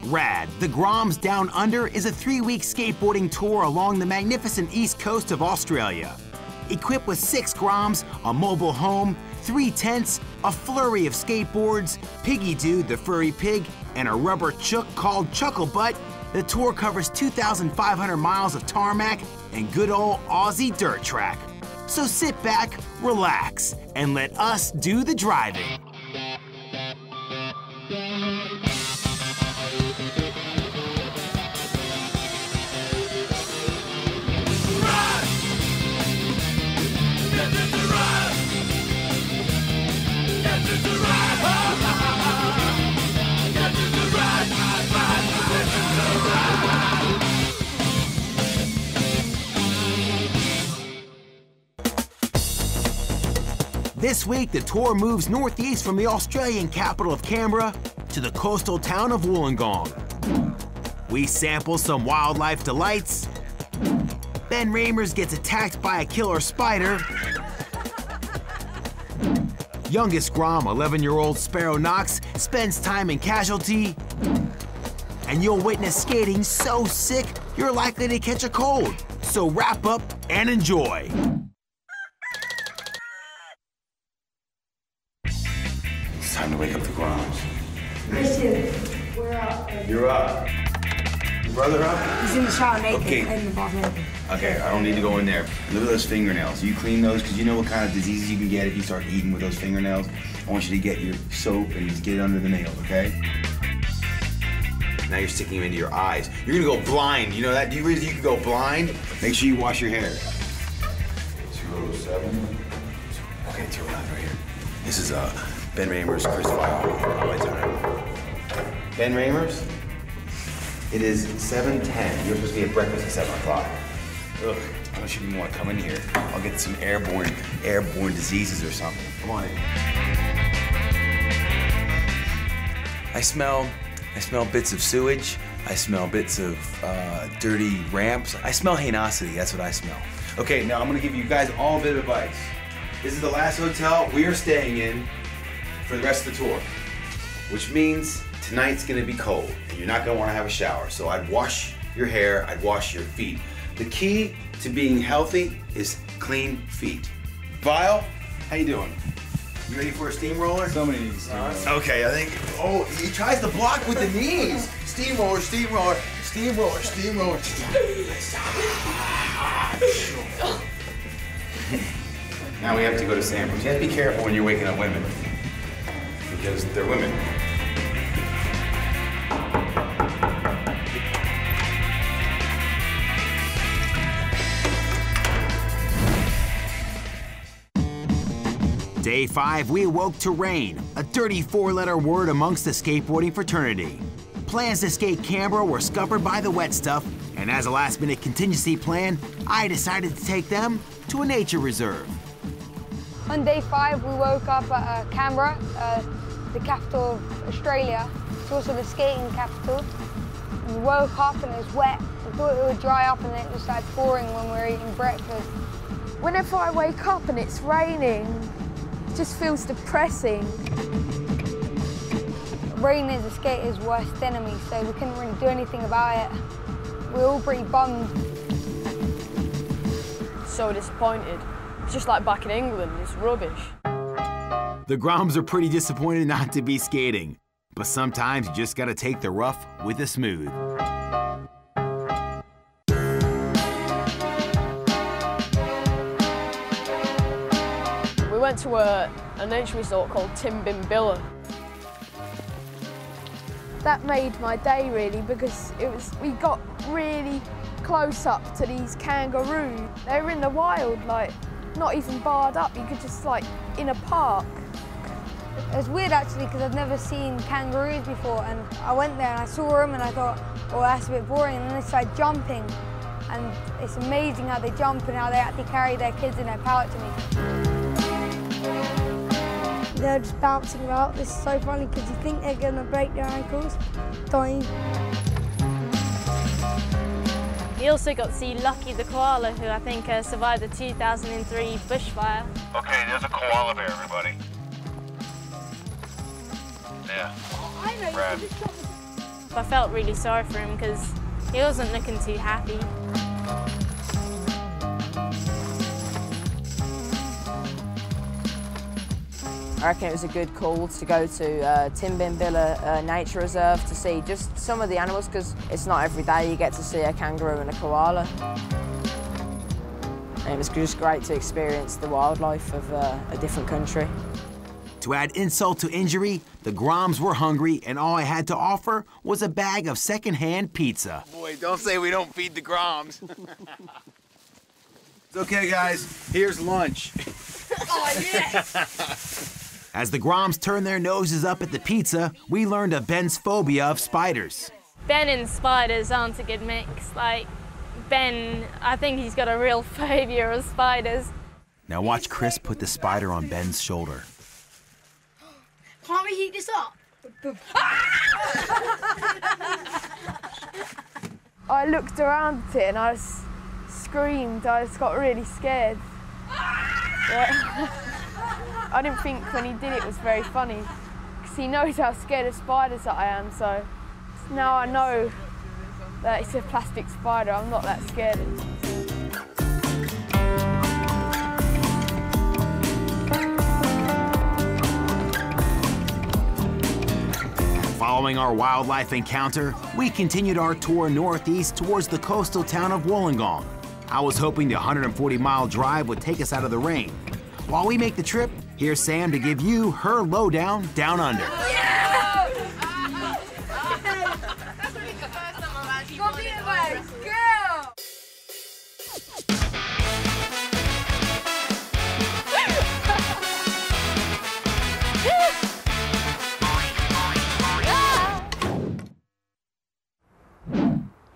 RAD, the Groms Down Under, is a 3-week skateboarding tour along the magnificent east coast of Australia. Equipped with 6 Groms, a mobile home, 3 tents, a flurry of skateboards, Piggy Dude the furry pig, and a rubber chook called Chucklebutt, the tour covers 2,500 miles of tarmac and good old Aussie dirt track. So sit back, relax, and let us do the driving. This week, the tour moves northeast from the Australian capital of Canberra to the coastal town of Wollongong. We sample some wildlife delights. Ben Ramers gets attacked by a killer spider. Youngest Grom, 11-year-old Sparrow Knox, spends time in casualty. And you'll witness skating so sick, you're likely to catch a cold. So wrap up and enjoy. It's time to wake up the Groms. Christian, we're up. You're up. Your brother up? He's in the shower naked Okay. in the bathroom. Okay, I don't need to go in there. Look at those fingernails. You clean those because you know what kind of diseases you can get if you start eating with those fingernails. I want you to get your soap and just get it under the nails, okay? Now you're sticking them into your eyes. You're gonna go blind. You know that? Do you realize you can go blind? Make sure you wash your hair. 207. Okay, 209 right here. This is Ben Ramers, Chris Vile. Lights on. Ben Ramers, it is 7:10. You're supposed to be at breakfast at 7 o'clock. Ugh, I don't even want to come in here. I'll get some airborne diseases or something. Come on in. I smell bits of sewage. I smell bits of dirty ramps. I smell hainosity, that's what I smell. Okay, now I'm gonna give you guys all a bit of advice. This is the last hotel we are staying in for the rest of the tour, which means tonight's gonna be cold and you're not gonna wanna have a shower. So I'd wash your hair, I'd wash your feet. The key to being healthy is clean feet. Vile, how you doing? You ready for a steamroller? Somebody needs steamroller. Okay, I think, oh, he tries to block with the knees. Steamroller, steamroller, steamroller, steamroller. Now we have to go to samples. You have to be careful when you're waking up women, because they're women. Day 5, we awoke to rain, a dirty 4-letter word amongst the skateboarding fraternity. Plans to skate Canberra were scuppered by the wet stuff, and as a last-minute contingency plan, I decided to take them to a nature reserve. On day 5, we woke up at Canberra, the capital of Australia. It's also the skating capital. And we woke up and it was wet. We thought it would dry up and then it just started pouring when we were eating breakfast. Whenever I wake up and it's raining, it just feels depressing. Rain is a skater's worst enemy, so we couldn't really do anything about it. We were all pretty bummed. So disappointed. It's just like back in England, it's rubbish. The Groms are pretty disappointed not to be skating, but sometimes you just gotta take the rough with the smooth. We went to a nature resort called Timbimbilla. That made my day really because we got really close up to these kangaroos. They were in the wild, like not even barred up. You could just like in a park. It was weird actually because I've never seen kangaroos before, and I went there and I saw them and I thought, oh, that's a bit boring, and then they started jumping. And it's amazing how they jump and how they actually carry their kids in their pouch. They're just bouncing about. This is so funny because you think they're going to break their ankles. Dying. We also got to see Lucky the koala, who I think survived the 2003 bushfire. Okay, there's a koala bear, everybody. Yeah. Oh, I know. Brad. I felt really sorry for him because he wasn't looking too happy. I reckon it was a good call to go to Timbimbilla Nature Reserve to see just some of the animals, because it's not every day you get to see a kangaroo and a koala. And it was just great to experience the wildlife of a different country. To add insult to injury, the Groms were hungry and all I had to offer was a bag of secondhand pizza. Boy, don't say we don't feed the Groms. It's okay, guys. Here's lunch. Oh, yeah! As the Groms turned their noses up at the pizza, we learned of Ben's phobia of spiders. Ben and spiders aren't a good mix. Like, Ben, I think he's got a real phobia of spiders. Now watch Chris put the spider on Ben's shoulder. Can't we heat this up? I looked around at it and I screamed. I just got really scared. I didn't think when he did it was very funny, because he knows how scared of spiders that I am, so now I know that it's a plastic spider, I'm not that scared. Following our wildlife encounter, we continued our tour northeast towards the coastal town of Wollongong. I was hoping the 140-mile drive would take us out of the rain. While we make the trip, here's Sam to give you her lowdown down under.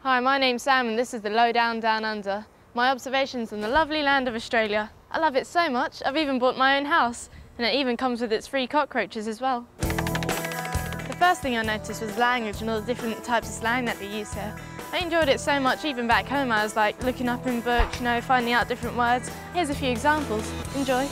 Hi, my name's Sam and this is the Lowdown Down Under. My observations on the lovely land of Australia. I love it so much, I've even bought my own house, and it even comes with its free cockroaches as well. The first thing I noticed was language and all the different types of slang that they use here. I enjoyed it so much, even back home I was like looking up in books, you know, finding out different words. Here's a few examples. Enjoy.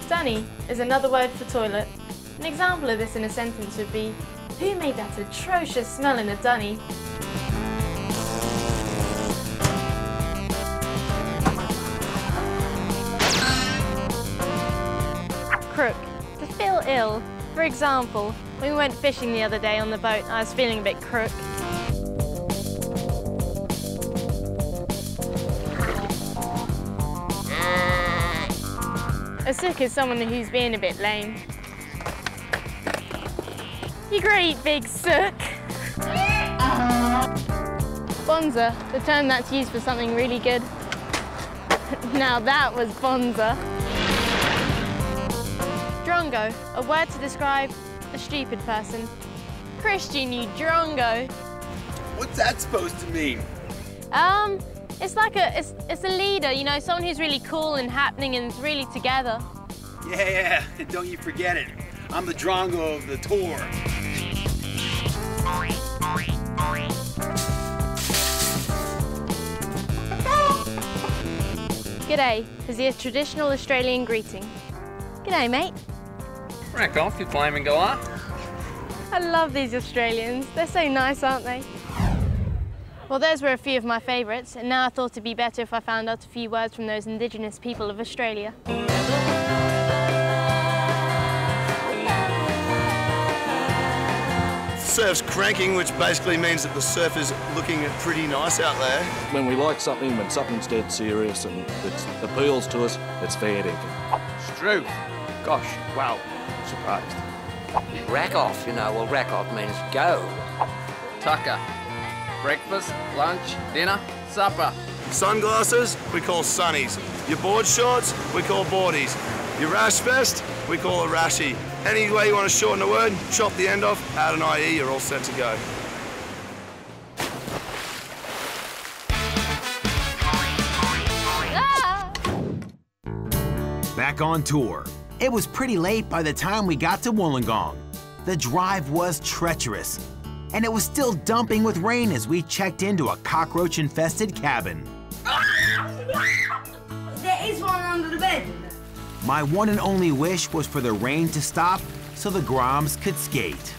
Dunny is another word for toilet. An example of this in a sentence would be, who made that atrocious smell in a dunny? Crook, to feel ill. For example, when we went fishing the other day on the boat, I was feeling a bit crook. A sook is someone who's being a bit lame. You great big sook. Bonza, the term that's used for something really good. Now that was bonza. Drongo, a word to describe a stupid person. Christian, you drongo. What's that supposed to mean? It's like it's a leader, you know, someone who's really cool and happening and is really together. Yeah, don't you forget it. I'm the drongo of the tour. G'day is the traditional Australian greeting. G'day, mate. Rack off, you flaming goer. I love these Australians. They're so nice, aren't they? Well, those were a few of my favourites, and now I thought it'd be better if I found out a few words from those Indigenous people of Australia. Surf's cranking, which basically means that the surf is looking pretty nice out there. When we like something, when something's dead serious and it appeals to us, it's fair dinkum. Struth. Gosh, wow, surprised. Rack off, you know, well, rack off means go. Tucker. Breakfast, lunch, dinner, supper. Sunglasses, we call sunnies. Your board shorts, we call boardies. Your rash vest, we call a rashie. Any way you want to shorten the word, chop the end off, add an IE, you're all set to go. Back on tour. It was pretty late by the time we got to Wollongong. The drive was treacherous, and it was still dumping with rain as we checked into a cockroach-infested cabin. There is one under the bed. My one and only wish was for the rain to stop so the Groms could skate.